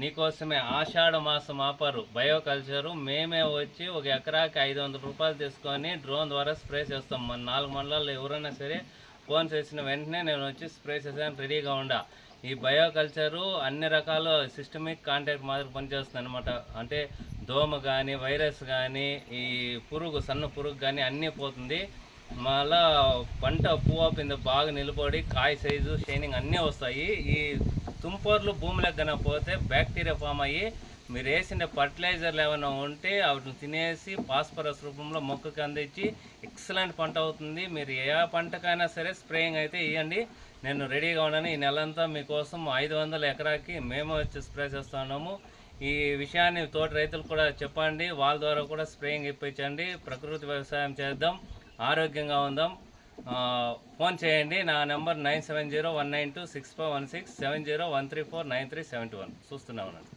నీకోసమే ఆషాఢ మాసం ఆఫరు బయోకల్చరు మేమే వచ్చి ఒక ఎకరాకి 500 రూపాయలు తీసుకొని డ్రోన్ ద్వారా స్ప్రే చేస్తాం. మన 4 మండలాల్లో ఎవరైనా సరే ఫోన్ చేసిన వెంటనే నేను వచ్చి స్ప్రే చేసాను, రెడీగా ఉండా. ఈ బయోకల్చరు అన్ని రకాల సిస్టమిక్ కాంటాక్ట్ మాదిరి పనిచేస్తుంది అనమాట. అంటే దోమ కానీ వైరస్ కానీ ఈ పురుగు సన్న పురుగు కానీ అన్నీ పోతుంది. మళ్ళా పంట పువ్వు పింద బాగా నిలబడి కాయ సైజు షైనింగ్ అన్నీ వస్తాయి. ఈ తుంపర్లు భూమిలోకి కన్నా పోతే బ్యాక్టీరియా ఫామ్ అయ్యి మీరు వేసిన ఫర్టిలైజర్లు ఏమైనా ఉంటే వాటిని తినేసి ఫాస్ఫరస్ రూపంలో మొక్కకి అందించి ఎక్సలెంట్ పంట అవుతుంది. మీరు ఏ పంటకైనా సరే స్ప్రేయింగ్ అయితే ఇవ్వండి, నేను రెడీగా ఉన్నాను. ఈ నెలంతా మీకోసం 500 ఎకరాకి మేము వచ్చి స్ప్రే చేస్తున్నాము. ఈ విషయాన్ని తోటి రైతులు కూడా చెప్పండి, వాళ్ళ ద్వారా కూడా స్ప్రేయింగ్ ఇప్పించండి. ప్రకృతి వ్యవసాయం చేద్దాం, ఆరోగ్యంగా ఉందాం. ఫోన్ చేయండి. నా నెంబర్ 9701926516 7013493721. చూస్తున్నామనండి.